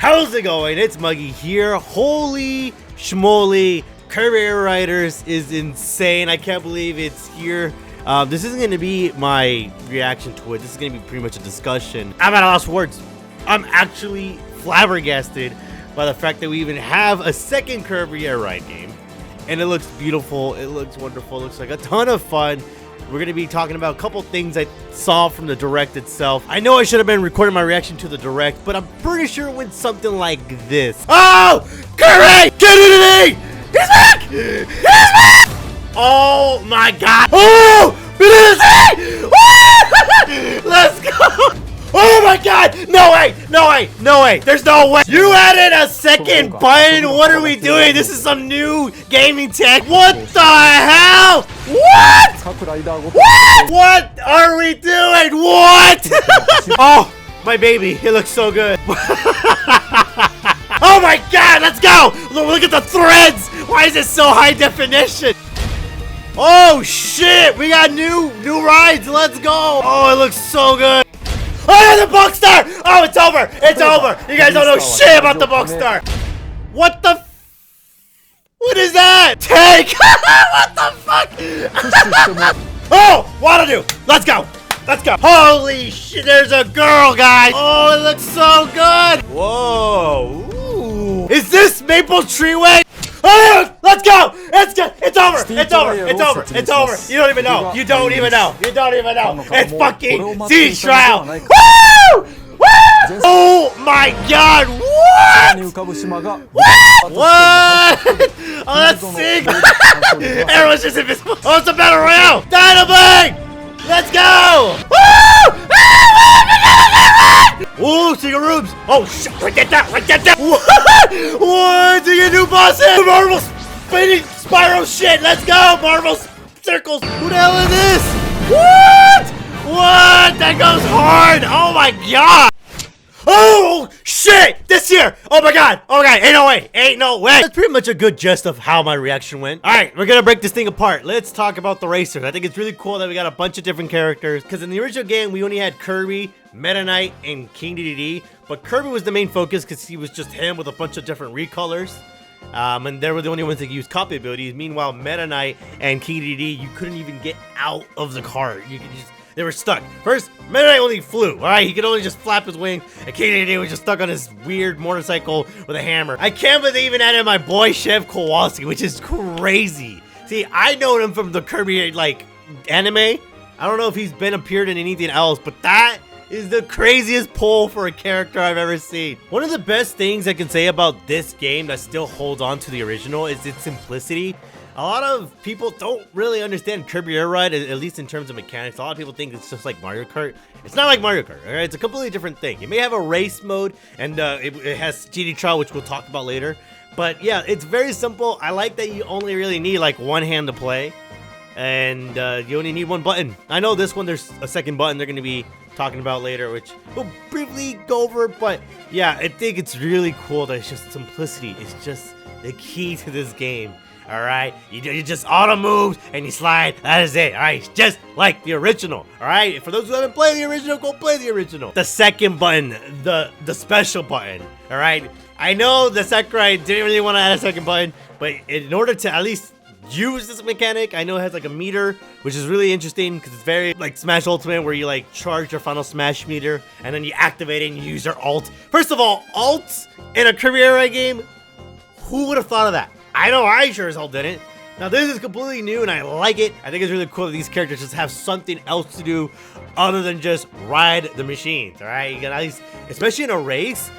How's it going? It's Muggy here. Holy schmoly, Kirby Air Riders is insane. I can't believe it's here. This isn't going to be my reaction to it. This is going to be pretty much a discussion. I'm at a lost words. I'm actually flabbergasted by the fact that we even have a second Kirby Air Ride game. And it looks beautiful. It looks wonderful. It looks like a ton of fun. We're going to be talking about a couple things I saw from the Direct itself. I know I should have been recording my reaction to the Direct, but I'm pretty sure it went something like this. Oh! Kirby! Get it to me! He's back! He's back! Oh my god! Oh! Let's go! Oh my god! No way! No way! No way! There's no way! You added a second button? What are we doing? This is some new gaming tech. What the hell? What? What? What are we doing? What? Oh, my baby. It looks so good. Oh my god! Let's go! Look at the threads! Why is it so high definition? Oh shit! We got new rides. Let's go! Oh, it looks so good. Oh, the Boxstar! Oh, it's over! It's over! You guys don't know shit about the Boxstar! What the what is that? Tank! What the fuck? Oh! Wanna do! Let's go! Let's go! Holy shit, there's a girl, guys! Oh, it looks so good! Whoa! Ooh. Is this Maple Treeway? Oh, let's go! It's good! It's over! It's over! It's over! It's over! You don't even know! You don't even know! You don't even know! It's fucking Siege Trial! Woo! Woo! Oh my god! What? What? Oh, that's sick! Everyone's just invisible! Oh, it's a battle royale! Dynamite! Let's go! Woo! Ooh, secret rooms! Oh shit! Right that! Right that! What? What? Do you new bosses? Marvel spinning spiral shit! Let's go! Marvel circles! Who the hell is this? What? What? That goes hard! Oh my god! Oh shit! This here! Oh my god! Oh my god! Ain't no way! Ain't no way! That's pretty much a good gist of how my reaction went. Alright, we're gonna break this thing apart. Let's talk about the racers. I think it's really cool that we got a bunch of different characters. Because in the original game, we only had Kirby, Meta Knight, and King Dedede. But Kirby was the main focus because he was just him with a bunch of different recolors. And they were the only ones that used copy abilities. Meanwhile, Meta Knight and King Dedede, you couldn't even get out of the cart. You could just... They were stuck. First, Meta Knight only flew, alright? He could only just flap his wing, and King Dedede was just stuck on his weird motorcycle with a hammer. I can't believe they even added my boy Chef Kowalski, which is crazy. See, I know him from the Kirby, like, anime. I don't know if he's been appeared in anything else, but that is the craziest pull for a character I've ever seen. One of the best things I can say about this game that still holds on to the original is its simplicity. A lot of people don't really understand Kirby Air Ride, at least in terms of mechanics. A lot of people think it's just like Mario Kart. It's not like Mario Kart, alright? It's a completely different thing. It may have a race mode, and it has GD trial, which we'll talk about later. But yeah, it's very simple. I like that you only really need like one hand to play, and you only need one button. I know this one, there's a second button they're going to be talking about later, which we'll briefly go over. But yeah, I think it's really cool that it's just simplicity. It's just the key to this game. Alright, you just auto moves and you slide. That is it. Alright, it's just like the original. Alright, for those who haven't played the original, go play the original. The second button, the special button. Alright, I know the Sakurai didn't really want to add a second button, but in order to at least use this mechanic, I know it has like a meter, which is really interesting because it's very like Smash Ultimate, where you like charge your final Smash meter and then you activate it and you use your ult. First of all, ults in a Kirby Air Ride game, who would have thought of that? I know I sure as hell didn't. Now this is completely new and I like it. I think it's really cool that these characters just have something else to do other than just ride the machines, alright? You can at least, especially in a race,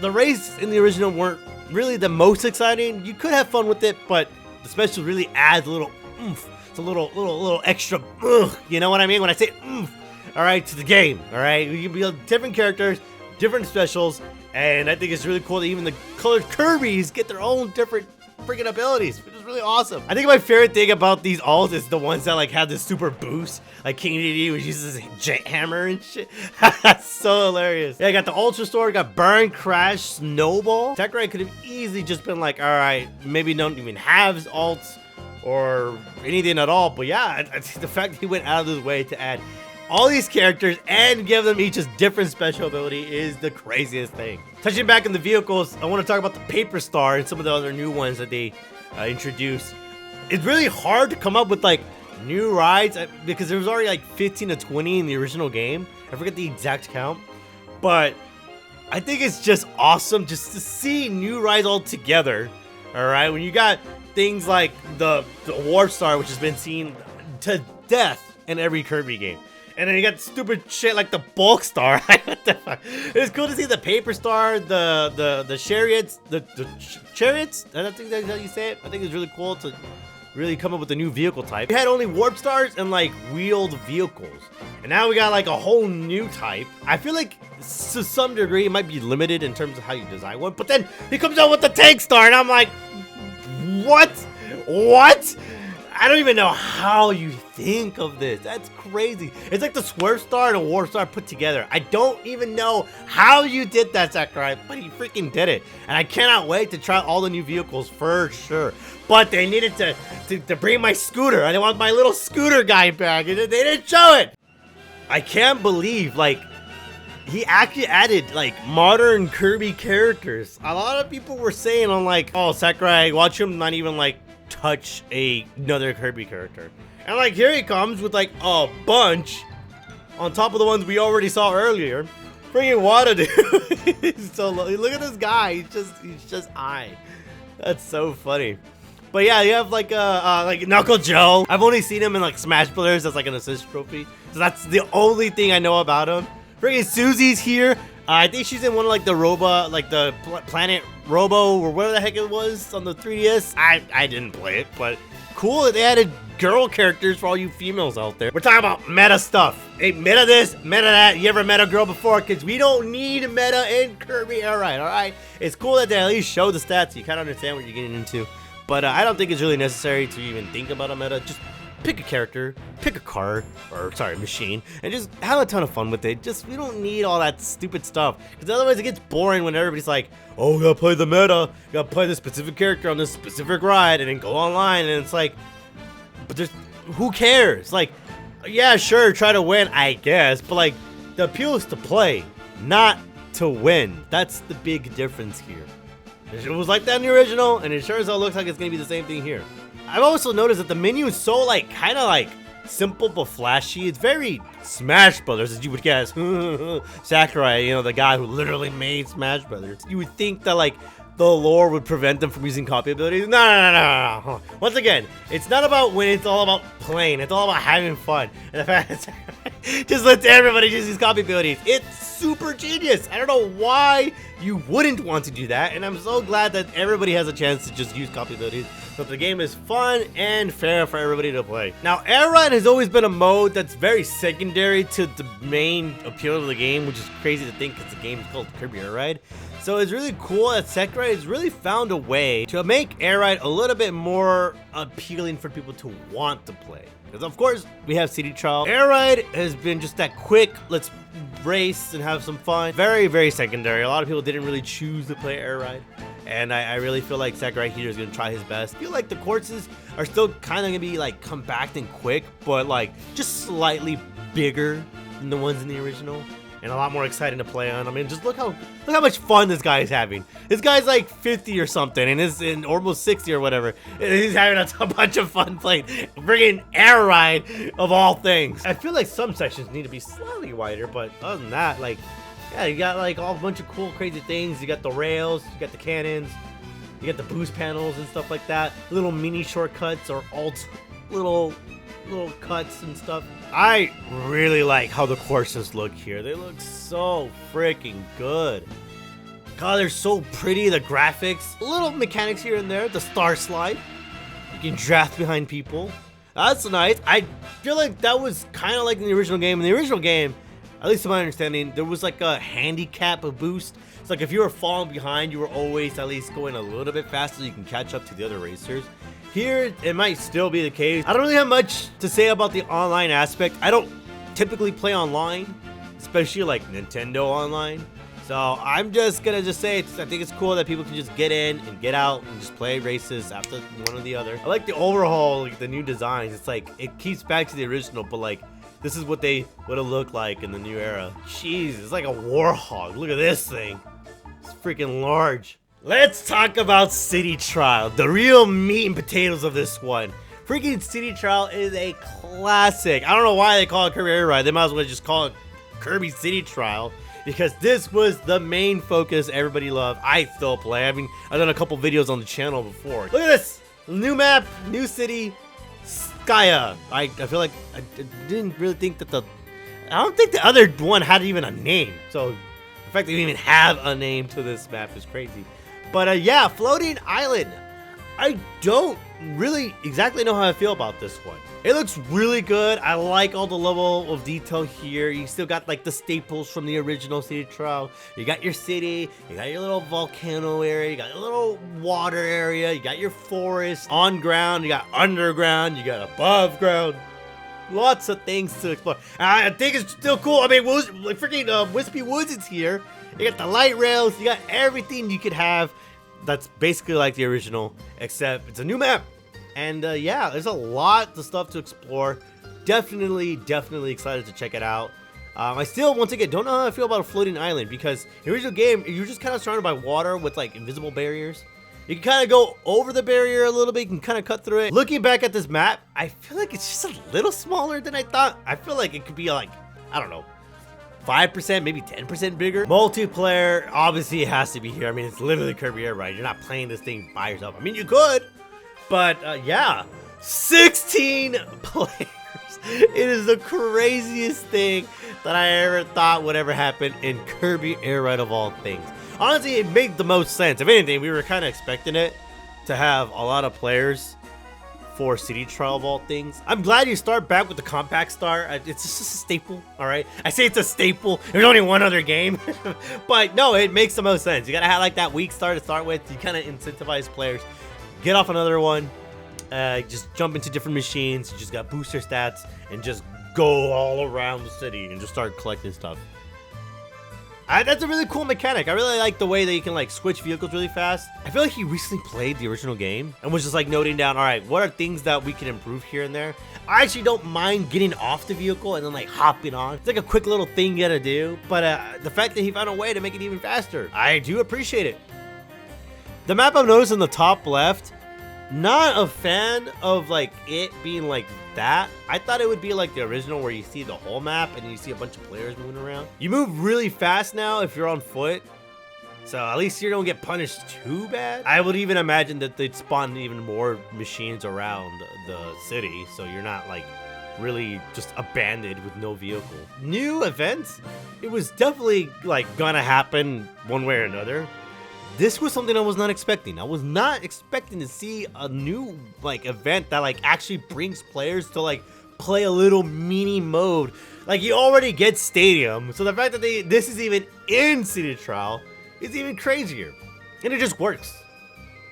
the race in the original weren't really the most exciting. You could have fun with it, but the special really adds a little oomph. It's a little extra you know what I mean when I say oomph, alright, to the game, alright? You can build different characters, different specials, and I think it's really cool that even the colored Kirbys get their own different freaking abilities, which is really awesome. I think my favorite thing about these alts is the ones that like have this super boost, like King Dedede, which uses his jet hammer and shit. That's so hilarious. Yeah, I got the Ultra Sword, got Burn, Crash, Snowball. Sakurai could have easily just been like, all right, maybe don't even have alts or anything at all. But yeah, the fact that he went out of his way to add all these characters and give them each a different special ability is the craziest thing. Touching back in the vehicles, I want to talk about the Paper Star and some of the other new ones that they introduced. It's really hard to come up with like new rides because there was already like 15 to 20 in the original game. I forget the exact count, but I think it's just awesome just to see new rides all together. All right, when you got things like the Warp Star, which has been seen to death in every Kirby game. And then you got stupid shit like the Bulk Star. What the fuck? It's cool to see the Paper Star, the chariots, the chariots. I don't think that's how you say it. I think it's really cool to really come up with a new vehicle type. We had only Warp Stars and like wheeled vehicles. And now we got like a whole new type. I feel like to some degree it might be limited in terms of how you design one. But then he comes out with the Tank Star and I'm like, what? What? I don't even know how you think of this. That's crazy. It's like the Swerve Star and a Warp Star put together. I don't even know how you did that, Sakurai, but he freaking did it. And I cannot wait to try all the new vehicles for sure. But they needed to bring my scooter. I want my little scooter guy back, and they didn't show it. I can't believe, like, he actually added, like, modern Kirby characters. A lot of people were saying on, like, oh, Sakurai, watch him not even, like, touch another Kirby character. And like here he comes with like a bunch on top of the ones we already saw earlier. Freaking Wada, dude. He's so low. Look at this guy. He's just high. That's so funny. But yeah, you have like Knuckle Joe. I've only seen him in like Smash Brothers as like an assist trophy. So that's the only thing I know about him. Freaking Susie's here. I think she's in one of like the the Planet Robo or whatever the heck it was on the 3DS. I didn't play it, but cool that they added girl characters for all you females out there. We're talking about meta stuff. Hey, meta this, meta that. You ever met a girl before? Because we don't need meta in Kirby Air Ride, all right? It's cool that they at least show the stats so you kind of understand what you're getting into. But I don't think it's really necessary to even think about a meta. Just pick a character, pick a car, or sorry, machine, and just have a ton of fun with it. Just, we don't need all that stupid stuff, because otherwise it gets boring when everybody's like, oh, you gotta play the meta, you gotta play this specific character on this specific ride, and then go online, and it's like, but there's, who cares? Like, yeah, sure, try to win, I guess, but like, the appeal is to play, not to win. That's the big difference here. It was like that in the original, and it sure as hell looks like it's gonna be the same thing here. I've also noticed that the menu is so like kind of like simple but flashy. It's very Smash Brothers, as you would guess. Sakurai, you know, the guy who literally made Smash Brothers. You would think that like the lore would prevent them from using copy abilities. No. Once again, it's not about winning, it's all about playing. It's all about having fun. And the fact that just lets everybody just use copy abilities. It's super genius. I don't know why you wouldn't want to do that. And I'm so glad that everybody has a chance to just use copy abilities. So the game is fun and fair for everybody to play. Now, Air Ride has always been a mode that's very secondary to the main appeal of the game, which is crazy to think because the game is called Kirby Air Ride. So it's really cool that Sakurai has really found a way to make Air Ride a little bit more appealing for people to want to play. Because of course, we have City Trial. Air Ride has been just that quick, let's race and have some fun. Very, very secondary. A lot of people didn't really choose to play Air Ride. And I really feel like Sakurai here is going to try his best. I feel like the courses are still kind of going to be like compact and quick, but like just slightly bigger than the ones in the original. And a lot more exciting to play on. I mean, just look how much fun this guy is having. This guy's like 50 or something, and is in almost 60 or whatever. And he's having a bunch of fun playing friggin' Air Ride of all things. I feel like some sections need to be slightly wider, but other than that, like, yeah, you got like all a bunch of cool, crazy things. You got the rails, you got the cannons, you got the boost panels and stuff like that. Little mini shortcuts or alt little cuts and stuff. I really like how the courses look here. They look so freaking good. God, they're so pretty. The graphics, little mechanics here and there. The star slide, you can draft behind people. That's nice. I feel like that was kind of like in the original game. In the original game, at least to my understanding, there was like a handicap boost. It's like if you were falling behind, you were always at least going a little bit faster so you can catch up to the other racers. Here, it might still be the case. I don't really have much to say about the online aspect. I don't typically play online, especially like Nintendo online. So I'm just gonna say, I think it's cool that people can just get in and get out and just play races after one or the other. I like the overhaul, like the new designs. It's like, it keeps back to the original, but like, this is what they would have looked like in the new era. Jeez, it's like a warhog. Look at this thing. It's freaking large. Let's talk about City Trial, the real meat and potatoes of this one. Freaking City Trial is a classic. I don't know why they call it Kirby Air Ride. They might as well just call it Kirby City Trial, because this was the main focus everybody loved. I still play. I mean, I've done a couple videos on the channel before. Look at this. New map, new city, Skya. I feel like I didn't really think that I don't think the other one had even a name. So the fact that you even have a name to this map is crazy. But yeah, Floating Island. I don't really exactly know how I feel about this one. It looks really good. I like all the level of detail here. You still got like the staples from the original City Trial. You got your city, you got your little volcano area, you got your little water area, you got your forest, on ground, you got underground, you got above ground. Lots of things to explore. I think it's still cool. I mean, freaking Wispy Woods is here. You got the light rails, you got everything you could have. That's basically like the original, except it's a new map. And yeah, there's a lot of stuff to explore. Definitely excited to check it out. I still, once again, don't know how I feel about a Floating Island, because the original game, you're just kind of surrounded by water with like invisible barriers. You can kind of go over the barrier a little bit, you can kind of cut through it. Looking back at this map, I feel like it's just a little smaller than I thought. I feel like it could be like, I don't know, 5%, maybe 10% bigger. Multiplayer, obviously it has to be here. I mean, it's literally Kirby Air Ride. You're not playing this thing by yourself. I mean, you could, but yeah, 16 players. It is the craziest thing that I ever thought would ever happen in Kirby Air Ride of all things. Honestly, it made the most sense. If anything, we were kind of expecting it to have a lot of players for City Trial of all things. I'm glad you start back with the compact star. It's just a staple, all right? I say it's a staple. There's only one other game. But no, it makes the most sense. You gotta have like that weak star to start with. You kind of incentivize players. Get off another one. Just jump into different machines. You just got booster stats and just go all around the city and just start collecting stuff. That's a really cool mechanic. I really like the way that you can like switch vehicles really fast. I feel like he recently played the original game and was just like noting down, all right, what are things that we can improve here and there? I actually don't mind getting off the vehicle and then like hopping on. It's like a quick little thing you gotta do. But the fact that he found a way to make it even faster, I do appreciate it. The map I've noticed in the top left, not a fan of like it being like that. I thought it would be like the original where you see the whole map and you see a bunch of players moving around. You move really fast now if you're on foot, so at least you don't get punished too bad. I would even imagine that they'd spawn even more machines around the city, so you're not like really just abandoned with no vehicle. New events, it was definitely like gonna happen one way or another. This was something I was not expecting. I was not expecting to see a new like event that like actually brings players to like play a little mini mode. Like you already get Stadium, so the fact that this is even in City Trial is even crazier. And it just works.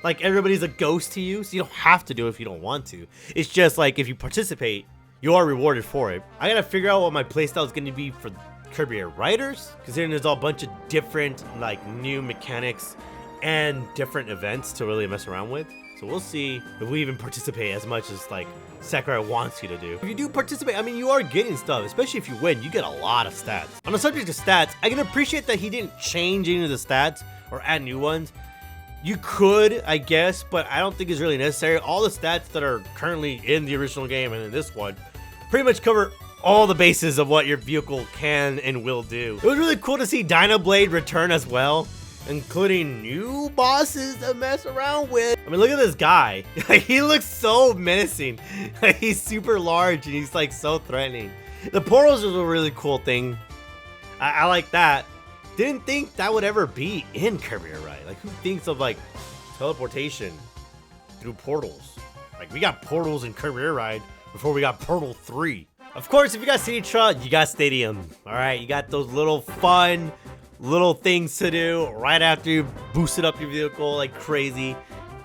Like everybody's a ghost to you, so you don't have to do it if you don't want to. It's just like if you participate, you are rewarded for it. I gotta figure out what my playstyle is gonna be for Kirby Air Riders, considering there's a bunch of different like new mechanics and different events to really mess around with. So we'll see if we even participate as much as like Sakurai wants you to do. If you do participate, I mean, you are getting stuff, especially if you win, you get a lot of stats. On the subject of stats, I can appreciate that he didn't change any of the stats or add new ones. You could, I guess, but I don't think it's really necessary. All the stats that are currently in the original game and in this one pretty much cover all the bases of what your vehicle can and will do. It was really cool to see Dino Blade return as well, including new bosses to mess around with. I mean, look at this guy. He looks so menacing. He's super large and he's like so threatening. The portals is a really cool thing. I like that. Didn't think that would ever be in Kirby Air Ride. Like, who thinks of like teleportation through portals? Like, we got portals in Kirby Air Ride before we got Portal 3. Of course, if you got City Trial, you got Stadium. All right, you got those little fun little things to do right after you boosted up your vehicle like crazy.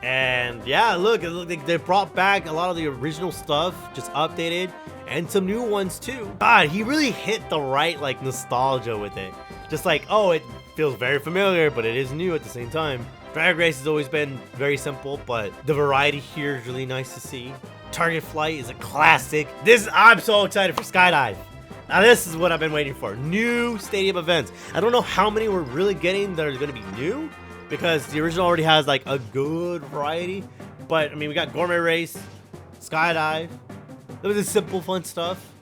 And yeah, look, it looked like they brought back a lot of the original stuff, just updated, and some new ones too. God, he really hit the right like nostalgia with it. Just like, oh, it feels very familiar, but it is new at the same time. Drag Race has always been very simple, but the variety here is really nice to see. Target Flight is a classic. I'm so excited for Skydive. Now this is what I've been waiting for. New stadium events. I don't know how many we're really getting that are going to be new, because the original already has like a good variety. But I mean, we got gourmet race, skydive. Those are simple, fun stuff.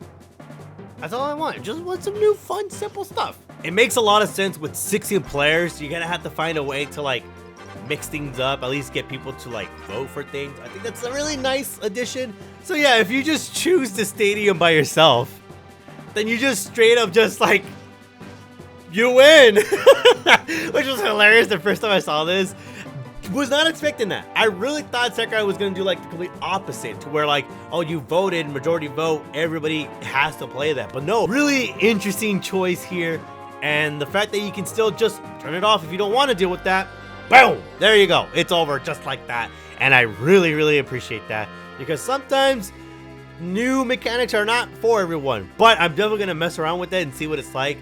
That's all I want. Just want some new, fun, simple stuff. It makes a lot of sense with 16 players. You're gonna have to find a way to like mix things up, at least get people to like vote for things. I think that's a really nice addition. So yeah, if you just choose the stadium by yourself, then you just straight up just like, you win. Which was hilarious the first time I saw this. Was not expecting that. I really thought Sakurai was gonna do like the complete opposite, to where like, oh, you voted, majority vote, everybody has to play that. But no, really interesting choice here. And the fact that you can still just turn it off if you don't want to deal with that. Boom! There you go. It's over just like that. And I really, really appreciate that, because sometimes new mechanics are not for everyone. But I'm definitely going to mess around with it and see what it's like.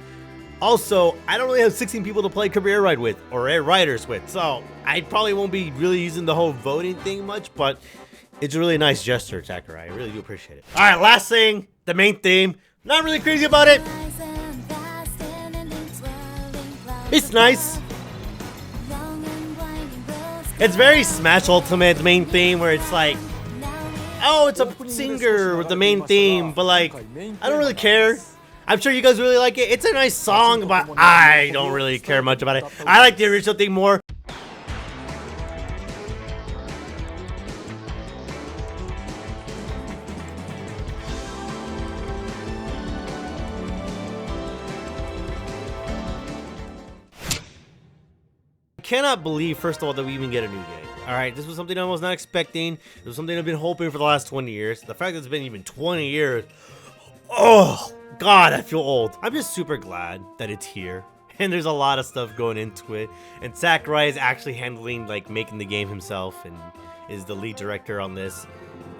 Also, I don't really have 16 people to play Kirby Air Ride with, or Air Riders with. So I probably won't be really using the whole voting thing much, but it's a really nice gesture, Sakurai. I really do appreciate it. Alright, last thing, the main theme. Not really crazy about it. It's nice. It's very Smash Ultimate main theme, where it's like, oh, it's a singer with the main theme, but like, I don't really care. I'm sure you guys really like it. It's a nice song, but I don't really care much about it. I like the original thing more. I cannot believe, first of all, that we even get a new game. Alright, this was something I was not expecting. It was something I've been hoping for the last 20 years. The fact that it's been even 20 years. Oh, God, I feel old. I'm just super glad that it's here. And there's a lot of stuff going into it. And Sakurai is actually handling, like, making the game himself and is the lead director on this.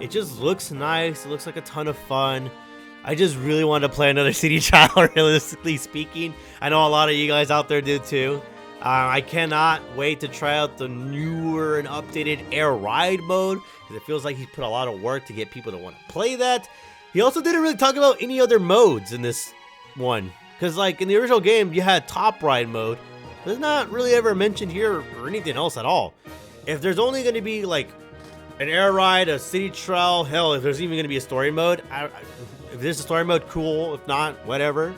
It just looks nice. It looks like a ton of fun. I just really want to play another City Child, realistically speaking. I know a lot of you guys out there do too. I cannot wait to try out the newer and updated Air Ride mode, because it feels like he put a lot of work to get people to want to play that. He also didn't really talk about any other modes in this one, because like in the original game you had Top Ride mode, but it's not really ever mentioned here or anything else at all. If there's only going to be like an Air Ride, a City Trail, hell, if there's even going to be a story mode, if there's a story mode, cool. If not, whatever.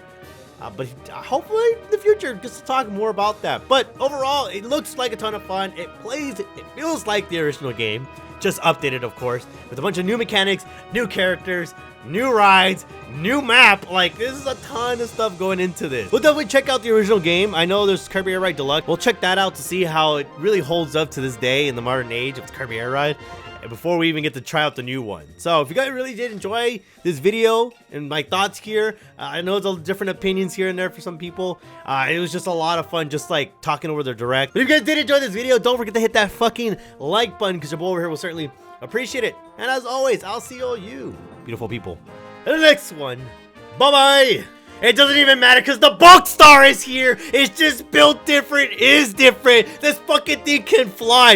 But hopefully in the future gets to talk more about that. But overall, it looks like a ton of fun. It plays, it feels like the original game, just updated, of course, with a bunch of new mechanics, new characters, new rides, new map. Like, this is a ton of stuff going into this. We'll definitely check out the original game. I know there's Kirby Air Ride Deluxe. We'll check that out to see how it really holds up to this day in the modern age of Kirby Air Ride, before we even get to try out the new one. So if you guys really did enjoy this video and my thoughts here, I know there's different opinions here and there for some people. It was just a lot of fun just like talking over the direct. But if you guys did enjoy this video, don't forget to hit that fucking like button, because your boy over here will certainly appreciate it. And as always, I'll see all you beautiful people in the next one. Bye bye. It doesn't even matter, because the bulk star is here. It's just built different, is different. This fucking thing can fly.